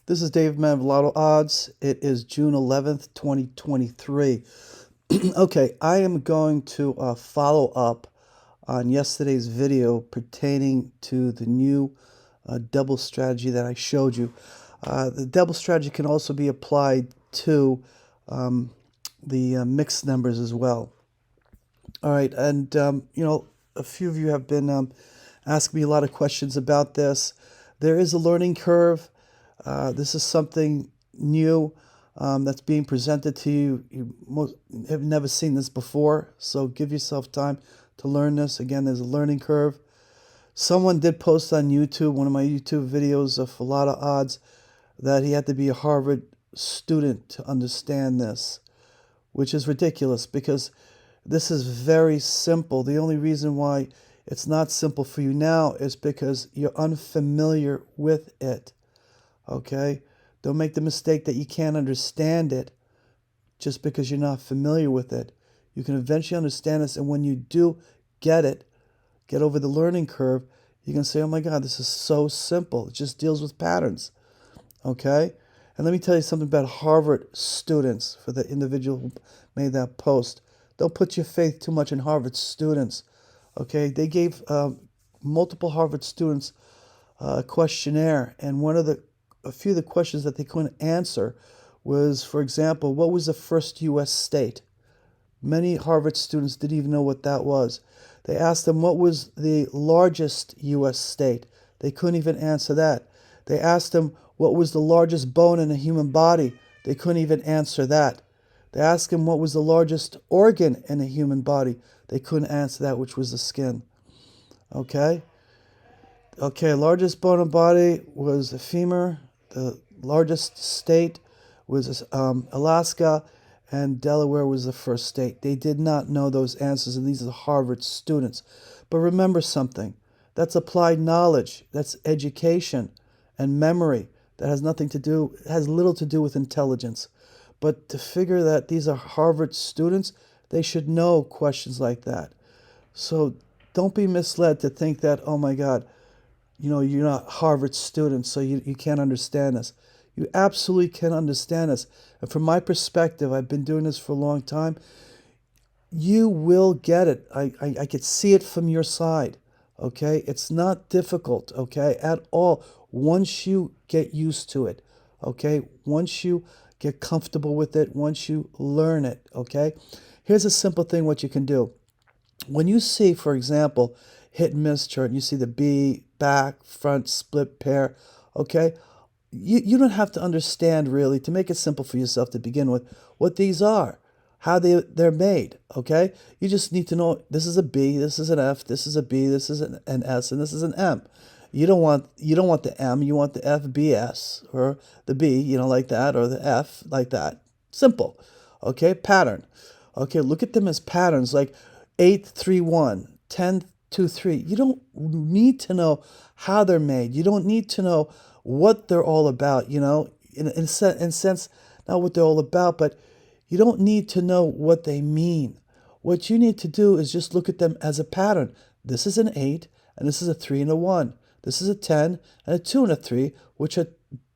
This is Dave Mann of Lottodds. It is June 11th, 2023. Okay, I am going to follow up on yesterday's video pertaining to the new double strategy that I showed you. The double strategy can also be applied to the mixed numbers as well. All right, and a few of you have been asking me a lot of questions about this. There is a learning curve. This is something new that's being presented to you. You most have never seen this before, so give yourself time to learn this. Again, there's a learning curve. Someone did post on YouTube, one of my YouTube videos of a lot of odds, that he had to be a Harvard student to understand this, which is ridiculous because this is very simple. The only reason why it's not simple for you now is because you're unfamiliar with it. Okay? Don't make the mistake that you can't understand it just because you're not familiar with it. You can eventually understand this, and when you do get it, get over the learning curve, you can say, oh my God, this is so simple. It just deals with patterns. Okay? And let me tell you something about Harvard students, for the individual who made that post. Don't put your faith too much in Harvard students. Okay? They gave multiple Harvard students a questionnaire, and a few of the questions that they couldn't answer was, for example, what was the first U.S. state? Many Harvard students didn't even know what that was. They asked them what was the largest U.S. state. They couldn't even answer that. They asked them what was the largest bone in a human body. They couldn't even answer that. They asked him what was the largest organ in a human body. They couldn't answer that, which was the skin. Okay? Okay, largest bone in the body was the femur. The largest state was Alaska, and Delaware was the first state. They did not know those answers, and these are Harvard students. But remember something. That's applied knowledge. That's education and memory. That has little to do with intelligence. But to figure that these are Harvard students, they should know questions like that. So don't be misled to think that, oh my God, you're not Harvard students, so you can't understand this. You absolutely can understand this. And from my perspective, I've been doing this for a long time. You will get it. I could see it from your side. Okay? It's not difficult, okay, at all. Once you get used to it, okay? Once you get comfortable with it, once you learn it, okay? Here's a simple thing what you can do. When you see, for example, hit and miss chart, and you see the B, back, front, split pair, okay? You don't have to understand really, to make it simple for yourself to begin with, what these are, how they're made, okay? You just need to know this is a B, this is an F, this is a B, this is an S, and this is an M. You don't want the M, you want the FBS, or the B, like that, or the F, like that. Simple, okay? Pattern. Okay, look at them as patterns, like 8-3-1, 10-2-3. You don't need to know how they're made. You don't need to know what they're all about, in a sense, not what they're all about, but you don't need to know what they mean. What you need to do is just look at them as a pattern. This is an 8, and this is a 3 and a 1. This is a 10, and a 2 and a 3, which are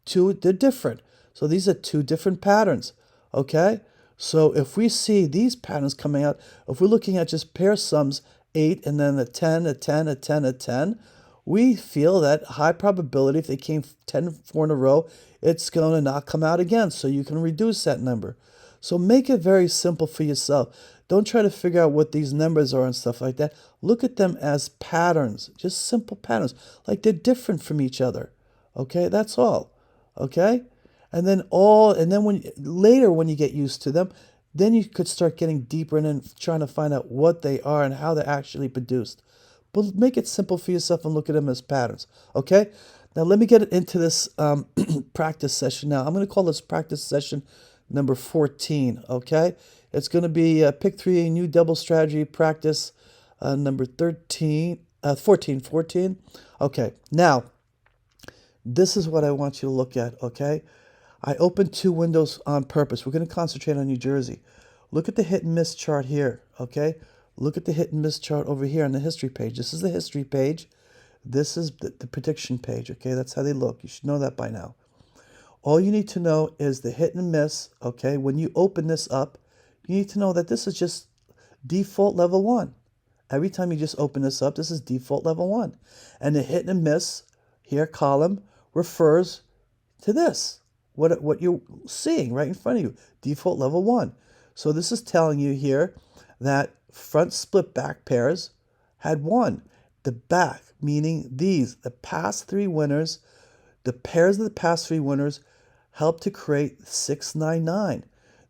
they're different. So these are two different patterns, okay? So if we see these patterns coming out, if we're looking at just pair sums, 8 and then a 10, a 10, a 10, a 10, we feel that high probability if they came 10-4 in a row, it's going to not come out again. So you can reduce that number. So make it very simple for yourself. Don't try to figure out what these numbers are and stuff like that. Look at them as patterns, just simple patterns, like they're different from each other. Okay, that's all. Okay? And then later when you get used to them, then you could start getting deeper and then trying to find out what they are and how they're actually produced. But make it simple for yourself and look at them as patterns. Okay? Now let me get into this practice session now. I'm going to call this practice session number 14. Okay? It's going to be pick 3 new double strategy practice number 14. Okay. Now, this is what I want you to look at. Okay? I opened 2 windows on purpose. We're going to concentrate on New Jersey. Look at the hit and miss chart here, okay? Look at the hit and miss chart over here on the history page. This is the history page. This is the prediction page, okay? That's how they look. You should know that by now. All you need to know is the hit and miss, okay? When you open this up, you need to know that this is just default level 1. Every time you just open this up, this is default level 1. And the hit and miss here column refers to this, what you're seeing right in front of you, default level 1. So this is telling you here that front split back pairs had 1. The back, meaning these, the past 3 winners, the pairs of the past 3 winners helped to create 699.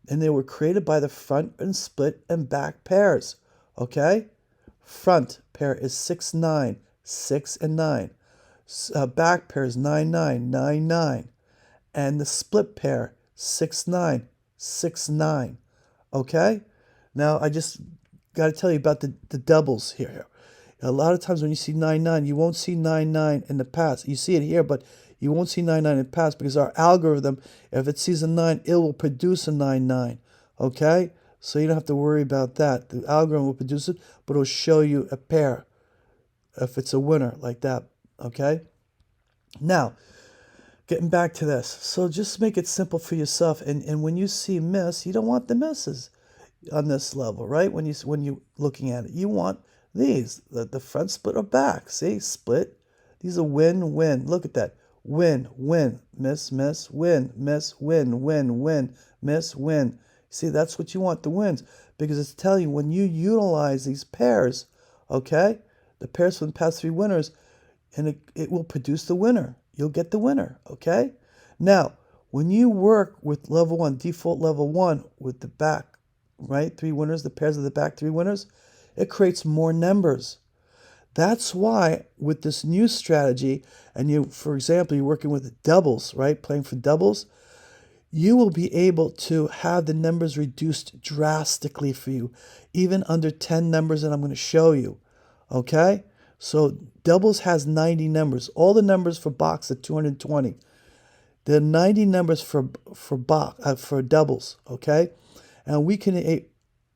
And they were created by the front and split and back pairs. Okay? Front pair is 6, 9, 6 and 9. Back pair is 9, 9, 9, 9. And the split pair, 6, 9, 6, 9. Okay? Now, I just got to tell you about the doubles here. A lot of times when you see 9, 9, you won't see 9, 9 in the past. You see it here, but you won't see 9, 9 in the past because our algorithm, if it sees a 9, it will produce a 9, 9. Okay? So you don't have to worry about that. The algorithm will produce it, but it'll show you a pair if it's a winner like that. Okay? Now, getting back to this. So just make it simple for yourself. And when you see miss, you don't want the misses on this level, right? When you're looking at it, you want these, the front split or back. See, split. These are win, win. Look at that. Win, win, miss, miss, win, miss, win, win, win, miss, win. See, that's what you want, the wins, because it's telling you when you utilize these pairs, okay, the pairs from the past 3 winners, and it will produce the winner. You'll get the winner, okay? Now, when you work with level 1, default level 1, with the back, right, 3 winners, the pairs of the back 3 winners, it creates more numbers. That's why with this new strategy, and you, for example, you're working with doubles, right, playing for doubles, you will be able to have the numbers reduced drastically for you, even under 10 numbers that I'm going to show you, okay? So doubles has 90 numbers. All the numbers for box are 220. There are 90 numbers for doubles, okay? And we can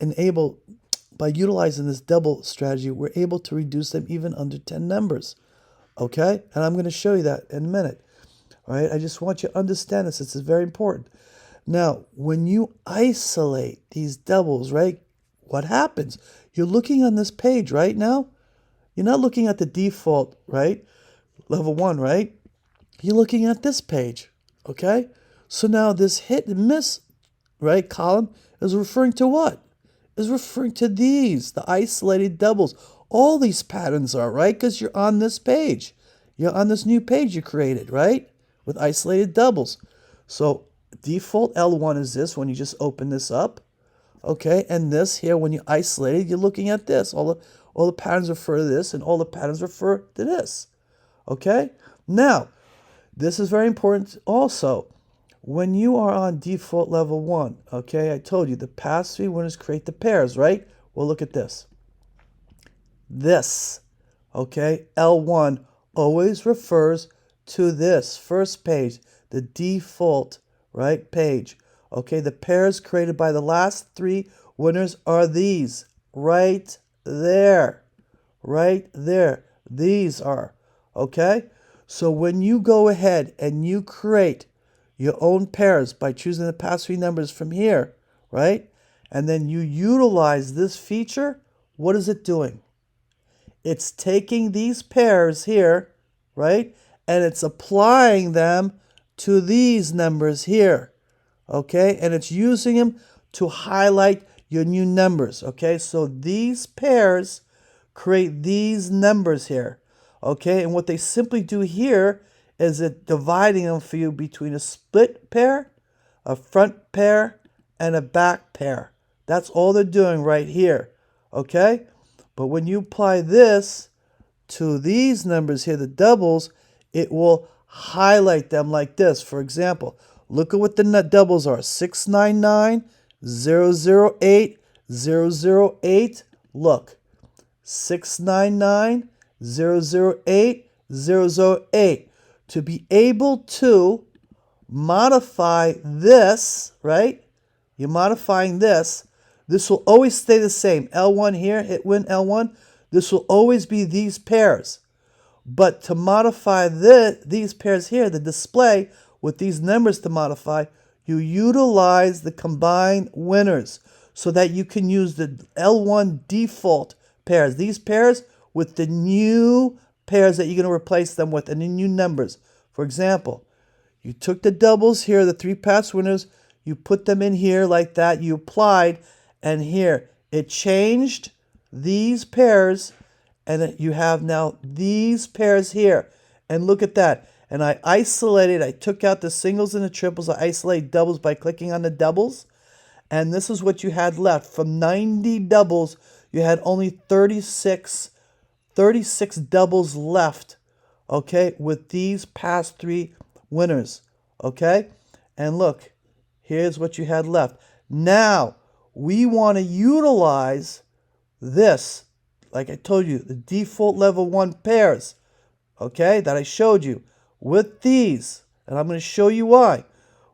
enable, by utilizing this double strategy, we're able to reduce them even under 10 numbers, okay? And I'm going to show you that in a minute, all right? I just want you to understand this. This is very important. Now, when you isolate these doubles, right, what happens? You're looking on this page right now. You're not looking at the default, right, level 1, right? You're looking at this page, okay? So now this hit and miss, right, column is referring to what? Is referring to these, the isolated doubles. All these patterns are, right? Because you're on this page. You're on this new page you created, right? With isolated doubles. So default L1 is this when you just open this up. Okay, and this here, when you isolate it, you're looking at this. All the patterns refer to this, and all the patterns refer to this. Okay? Now, this is very important also. When you are on default level 1, okay, I told you the past 3 winners create the pairs, right? Well, look at this. This, okay, L1 always refers to this first page, the default, right, page. Okay, the pairs created by the last 3 winners are these, right there, right there. These are, okay? So when you go ahead and you create your own pairs by choosing the past 3 numbers from here, right? And then you utilize this feature, what is it doing? It's taking these pairs here, right? And it's applying them to these numbers here. Okay, and it's using them to highlight your new numbers. Okay, so these pairs create these numbers here. Okay, and what they simply do here is it dividing them for you between a split pair, a front pair, and a back pair. That's all they're doing right here. Okay, but when you apply this to these numbers here, the doubles, it will highlight them like this. For example, look at what the doubles are. 699, 008, 008. Look. 699, 008, 008. To be able to modify this, right? You're modifying this. This will always stay the same. L1 here, hit win L1. This will always be these pairs. But to modify these pairs here, the display, with these numbers to modify, you utilize the combined winners so that you can use the L1 default pairs. These pairs with the new pairs that you're going to replace them with and the new numbers. For example, you took the doubles here, the three past winners, you put them in here like that, you applied, and here it changed these pairs, and you have now these pairs here. And look at that. And I isolated, I took out the singles and the triples, I isolated doubles by clicking on the doubles. And this is what you had left. From 90 doubles, you had only 36 doubles left, okay, with these past three winners, okay? And look, here's what you had left. Now, we want to utilize this, like I told you, the default level 1 pairs, okay, that I showed you, with these. And I'm going to show you why.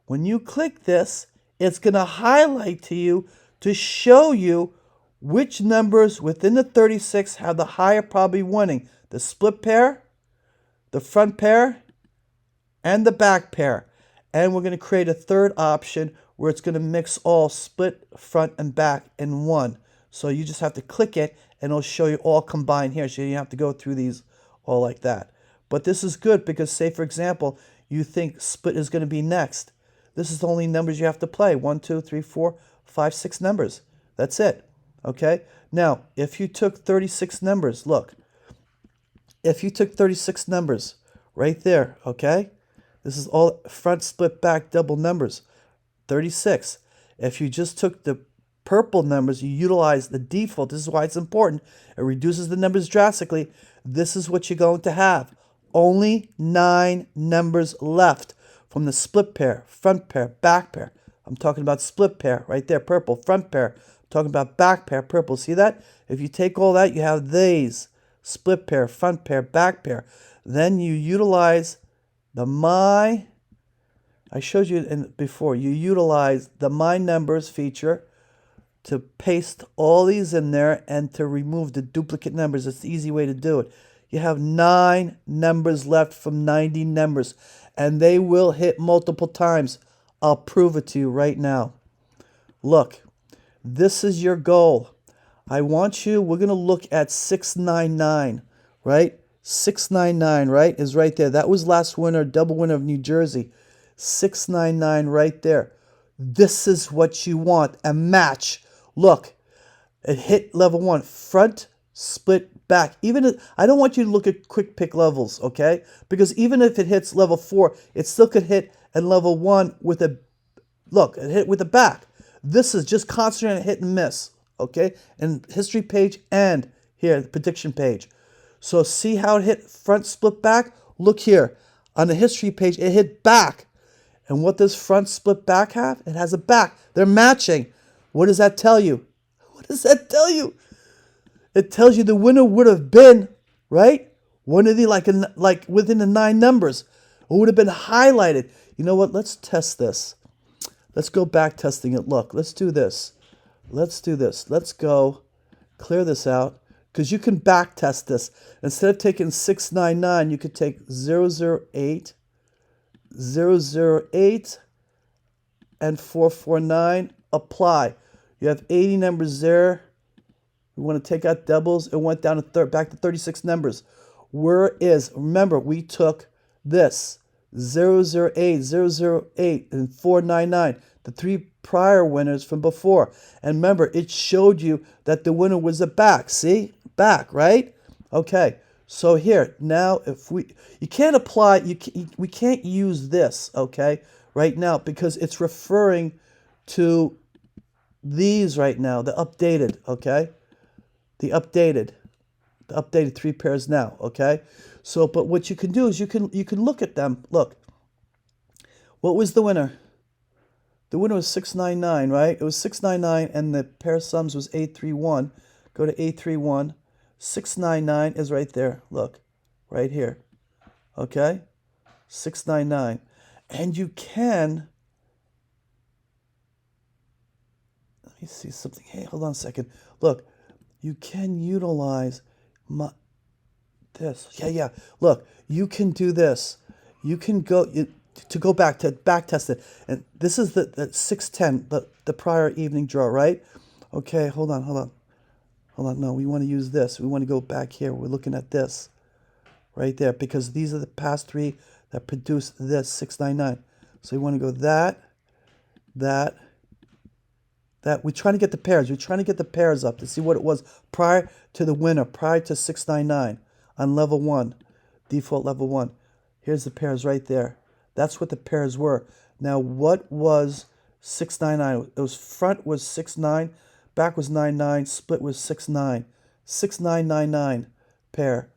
When you click this, it's going to highlight to you to show you which numbers within the 36 have the higher probability of winning. The split pair, the front pair, and the back pair. And we're going to create a third option where it's going to mix all split, front, and back in one. So you just have to click it and it'll show you all combined here. So you don't have to go through these all like that. But this is good because, say for example, you think split is going to be next. This is the only numbers you have to play. 1, 2, 3, 4, 5, 6 numbers. That's it. Okay? Now, if you took 36 numbers, look. If you took 36 numbers right there, okay? This is all front, split, back, double numbers. 36. If you just took the purple numbers, you utilize the default. This is why it's important. It reduces the numbers drastically. This is what you're going to have. Only 9 numbers left from the split pair, front pair, back pair. I'm talking about split pair right there, purple, front pair. I'm talking about back pair, purple. See that? If you take all that, you have these. Split pair, front pair, back pair. Then you utilize the I showed you before, you utilize the My Numbers feature to paste all these in there and to remove the duplicate numbers. It's the easy way to do it. You have 9 numbers left from 90 numbers, and they will hit multiple times. I'll prove it to you right now. Look, this is your goal. I want you, we're going to look at 699, right? 699, right, is right there. That was last winner, double winner of New Jersey. 699 right there. This is what you want, a match. Look, it hit level 1, front, split, back. Even I don't want you to look at quick pick levels, okay? Because even if it hits level 4, it still could hit at level 1 with a, look, it hit with a back. This is just concentrate on hit and miss, okay? And history page and here, the prediction page. So see how it hit front, split, back? Look here. On the history page, it hit back. And what does front, split, back have? It has a back. They're matching. What does that tell you? What does that tell you? It tells you the winner would have been, right? One of the, like within the 9 numbers. It would have been highlighted. You know what? Let's test this. Let's go back testing it. Look, let's do this. Let's do this. Let's go clear this out. Because you can back test this. Instead of taking 699, you could take 008, 008, and 449. Apply. You have 80 numbers there. We want to take out doubles. It went down to back to 36 numbers. Where is, remember, we took this 008, 008, and 499, the 3 prior winners from before. And remember, it showed you that the winner was a back. See? Back, right? Okay. So here, now if you can't apply, we can't use this, okay, right now because it's referring to these right now, the updated, okay? The updated 3 pairs now, okay? So, but what you can do is you can look at them. Look, what was the winner? The winner was 699, right? It was 699, and the pair sums was 831. Go to 831. 699 is right there. Look, right here. Okay? 699. And you can, let me see something. Hey, hold on a second. Look, you can utilize this. Yeah. Look, you can do this. You can go to go back to back test it. And this is the 610, the prior evening draw, right? Okay, hold on, hold on. Hold on, no, we want to use this. We want to go back here. We're looking at this right there because these are the past three that produce this 699. So we want to go that. We're trying to get the pairs. We're trying to get the pairs up to see what it was prior to the winner, prior to 699 on level 1, default level 1. Here's the pairs right there. That's what the pairs were. Now, what was 699? It was front was 69, back was 99, split was 69. 6999 pair.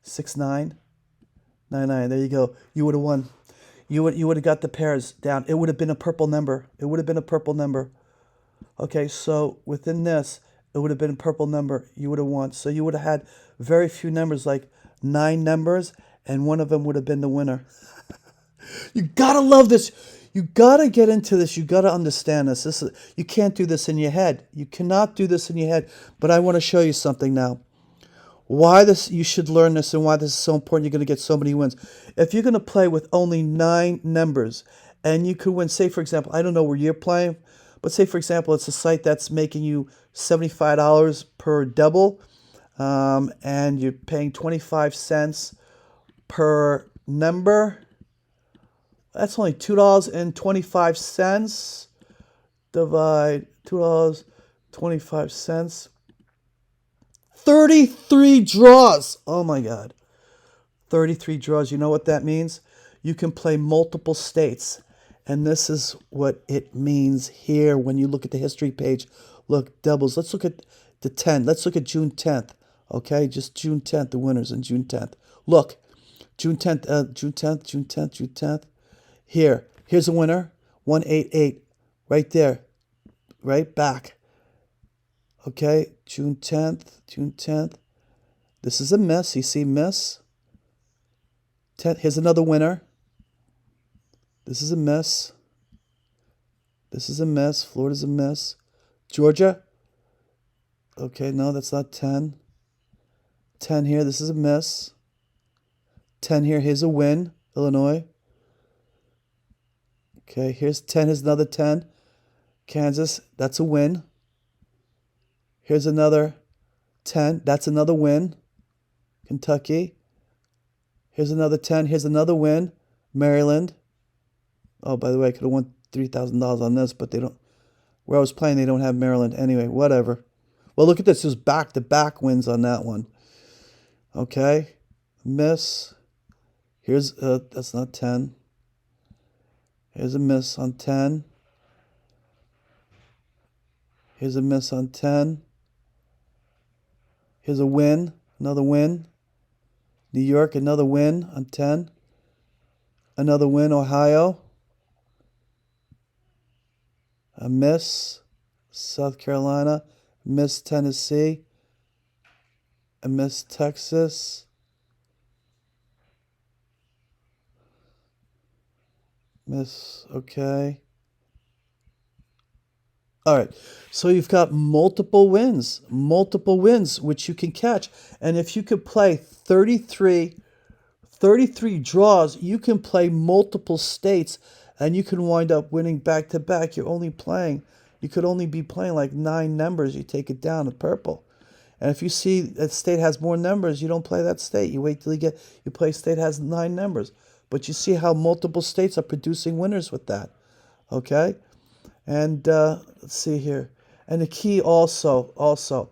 6999. There you go. You would have won. You would have got the pairs down. It would have been a purple number. It would have been a purple number. Okay, so within this, it would have been a purple number. You would have won. So you would have had very few numbers, like 9 numbers, and one of them would have been the winner. You gotta love this. You gotta get into this. You gotta understand this. You can't do this in your head. You cannot do this in your head. But I want to show you something now. Why this? You should learn this and why this is so important. You're going to get so many wins. If you're going to play with only 9 numbers and you could win, say, for example, I don't know where you're playing, but say, for example, it's a site that's making you $75 per double and you're paying 25 cents per number. That's only $2.25. Divide $2.25. 33 draws. Oh my God. 33 draws. You know what that means? You can play multiple states. And this is what it means here when you look at the history page. Look, doubles. Let's look at the 10. Let's look at June 10th. Okay, just June 10th, the winners in June 10th. Look, June 10th, June 10th, June 10th, June 10th. Here's a winner. 188. Right there. Right back. Okay, June 10th, June 10th. This is a miss. You see miss? 10, here's another winner. This is a miss. This is a miss. Florida's a miss. Georgia. Okay, no, that's not 10. 10 here. This is a miss. 10 here. Here's a win. Illinois. Okay, here's 10. Here's another 10. Kansas. That's a win. Here's another 10. That's another win. Kentucky. Here's another 10. Here's another win. Maryland. Oh, by the way, I could have won $3,000 on this, but they don't. Where I was playing, they don't have Maryland. Anyway, whatever. Well, look at this. There's back-to-back wins on that one. Okay. Miss. Here's, that's not 10. Here's a miss on 10. Here's a miss on 10. Here's a win, another win. New York, another win on 10. Another win, Ohio. A miss, South Carolina. Miss, Tennessee. A miss, Texas. Miss, okay. All right, so you've got multiple wins, which you can catch. And if you could play 33 draws, you can play multiple states, and you can wind up winning back-to-back. You could only be playing like 9 numbers. You take it down to purple. And if you see that state has more numbers, you don't play that state. You wait till you play a state has 9 numbers. But you see how multiple states are producing winners with that, okay? And let's see here. And the key also,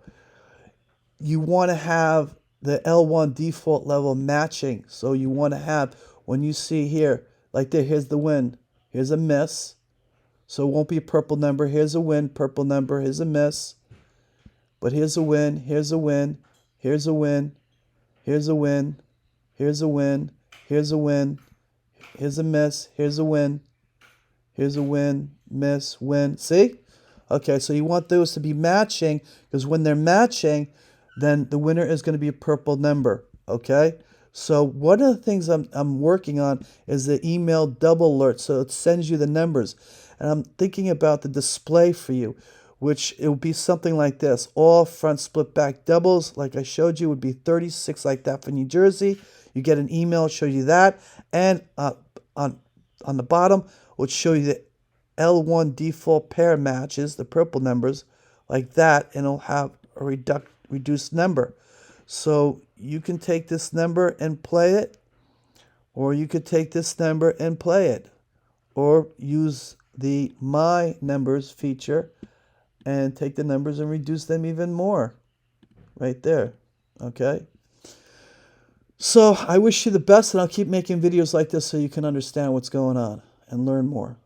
you want to have the L1 default level matching. So you want to have, when you see here, like there, here's the win. Here's a miss. So it won't be a purple number. Here's a win, purple number. Here's a miss. But here's a win, here's a win, here's a win, here's a win, here's a win, here's a win, here's a miss, here's a win, here's a win, miss, win. See? Okay, so you want those to be matching, because when they're matching, then the winner is going to be a purple number. Okay? So one of the things I'm working on is the email double alert. So it sends you the numbers. And I'm thinking about the display for you. which it would be something like this. All front split back doubles, like I showed you, would be 36 like that for New Jersey. You get an email, show you that. And on the bottom, would show you the L1 default pair matches, the purple numbers, like that, and it'll have a reduced number. So you can take this number and play it, or you could take this number and play it, or use the My Numbers feature and take the numbers and reduce them even more. Right there. Okay? So I wish you the best, and I'll keep making videos like this so you can understand what's going on and learn more.